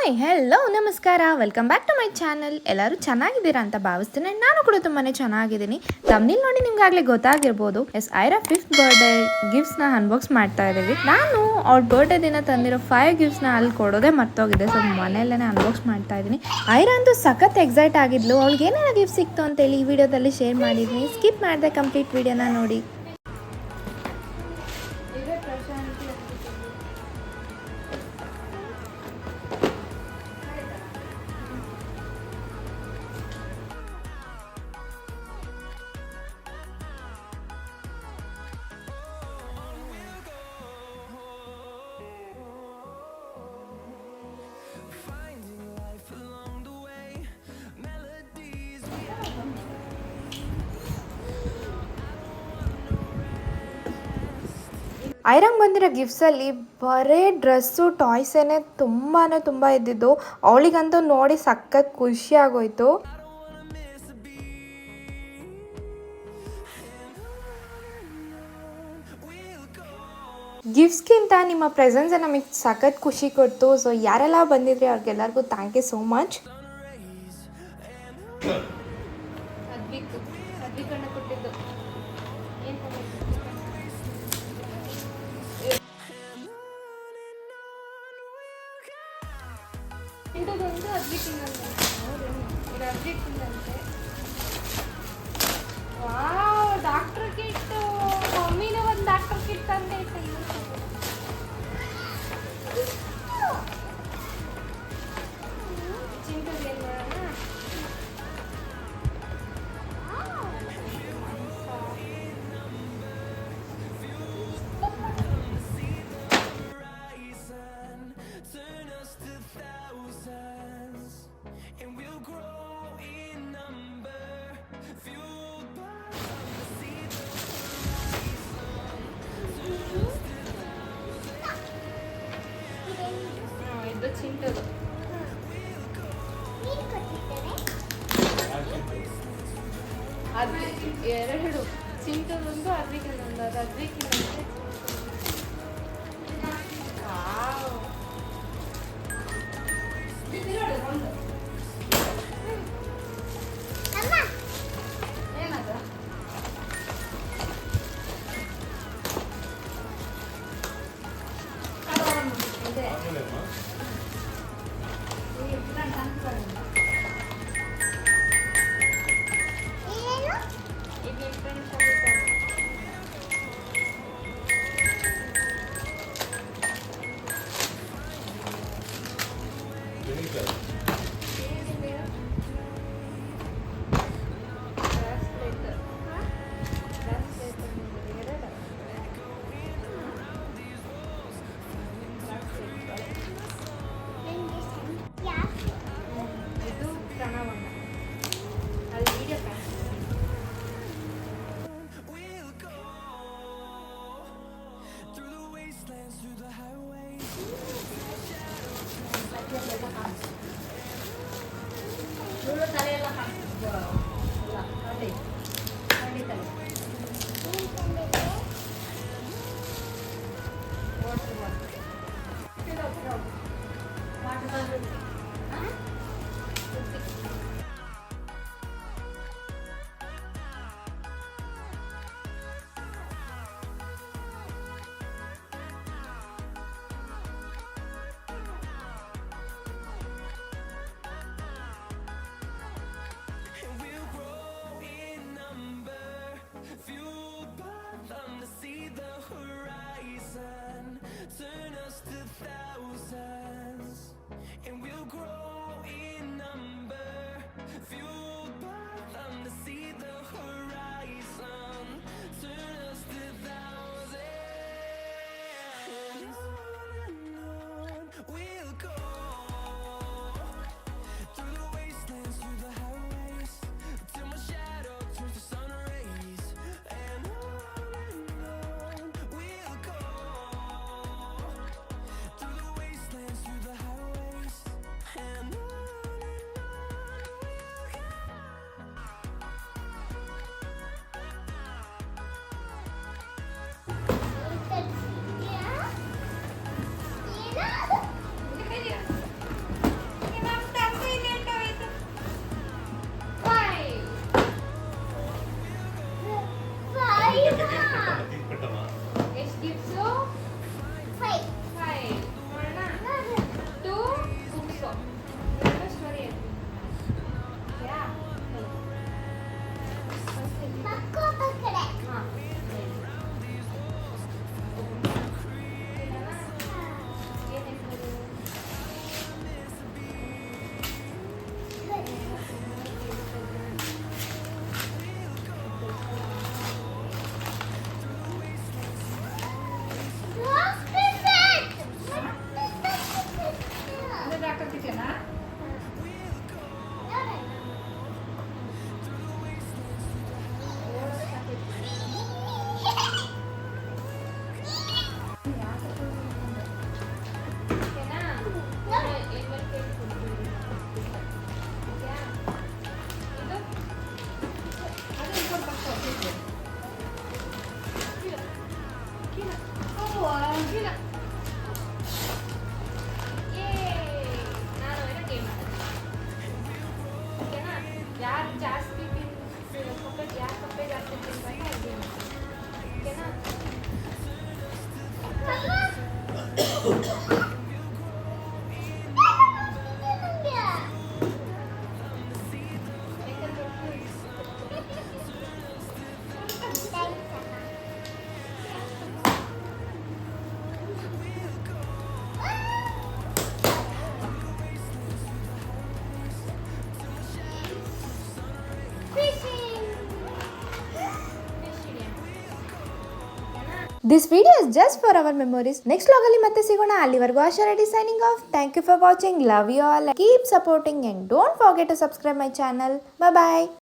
Hi hello ನಮಸ್ಕಾರ, welcome back to my channel. ಎಲ್ಲರೂ ಚೆನ್ನಾಗಿದ್ದೀರಾ ಅಂತ ಭಾವಿಸ್ತೀನಿ. ನಾನು ಕೂಡ ತುಂಬಾ ಚೆನ್ನಾಗಿದ್ದೀನಿ. ತಮ್ಮನೇಲಿ ನೋಡಿ ನಿಮ್ಗಾಗಲೇ ಗೊತ್ತಾಗಿರ್ಬೋದು, ಐರಾ 5th ಬರ್ಡೇ ಗಿಫ್ಟ್ಸ್ನ ಅನ್ಬಾಕ್ಸ್ ಮಾಡ್ತಾ ಇದ್ದೀವಿ. ನಾನು ಅವ್ಳ ಬರ್ಡೇ ದಿನ ತಂದಿರೋ 5 ಗಿಫ್ಟ್ಸ್ನ ಅಲ್ಲಿ ಕೊಡೋದೇ ಮರ್ತೋಗಿದೆ. ಸೊ ಮನೆಯಲ್ಲೇ ಅನ್ಬಾಕ್ಸ್ ಮಾಡ್ತಾ ಇದ್ದೀನಿ. ಐರಾ ಅಂತೂ ಸಖತ್ ಎಕ್ಸೈಟ್ ಆಗಿದ್ಲು. ಅವ್ಳಿಗೆ ಏನೇನೋ ಗಿಫ್ಟ್ ಸಿಕ್ತು ಅಂತೇಳಿ ಈ ವಿಡಿಯೋದಲ್ಲಿ ಶೇರ್ ಮಾಡಿದ್ದೀನಿ. ಸ್ಕಿಪ್ ಮಾಡಿದೆ ಕಂಪ್ಲೀಟ್ ವಿಡಿಯೋನ ನೋಡಿ. ಐರಂಗ್ ಬಂದಿರೋ ಗಿಫ್ಟ್ಸಲ್ಲಿ ಬರೀ ಡ್ರೆಸ್ಸು ಟಾಯ್ಸೇನೆ ತುಂಬ ಇದ್ದಿದ್ದು. ಅವಳಿಗಂತೂ ನೋಡಿ ಸಖತ್ ಖುಷಿ ಆಗೋಯ್ತು. ಗಿಫ್ಟ್ಸ್ಗಿಂತ ನಿಮ್ಮ ಪ್ರೆಸೆನ್ಸೇ ನಮಗೆ ಸಖತ್ ಖುಷಿ ಕೊಡ್ತು. ಸೊ ಯಾರೆಲ್ಲ ಬಂದಿದ್ರಿ ಅವ್ರಿಗೆಲ್ಲರಿಗೂ thank you so much. Doctor kit ಮಮ್ಮಿನ ಒಂದು ಡಾಕ್ಟರ್ ಕಿಟ್ ತಂದೆ ಚಿಂಟದು ಎರಡು ಚಿಂಟದೊಂದು ಅದ್ರಿಕಿನೊಂದು ಅದು ಅದ್ರಿಕಿನೊಂದು Turn us to thousands, and we'll grow in number. ಓಕೆನಾ? ಓಕೆನಾ? ಏನ್ ಮಾಡ್ತೀವಿ? ಓಕೆಯಾ? ಇದು? ಅದು ಇಟ್ಕೊಂಡು ಬರ್ಕೊ, ಕೀಳು. ಕೀಳು. ಅವ್ವ, ಕೀಳು. ನಾನು ಏನೋ ಗೇಮ್ ಓಕೆನಾ? ಯಾರು ಜಾಸ್ತಿ ಕಪ್ಪೆ ಯಾರು ಕಪ್ಪೆ ಜಾಸ್ತಿ ತಿನ್ಬೇಕು ಅದು ಗೇಮ್ ಓಕೆನಾ? This video is just for our memories. Next vlog ಅಲ್ಲಿ ಮತ್ತೆ ಸಿಗೋಣ. ಅಲ್ಲಿವರೆಗೂ ಆಶಾ Reddy signing off. Thank you for watching. Love you all. Keep supporting and don't forget to subscribe my channel. Bye bye.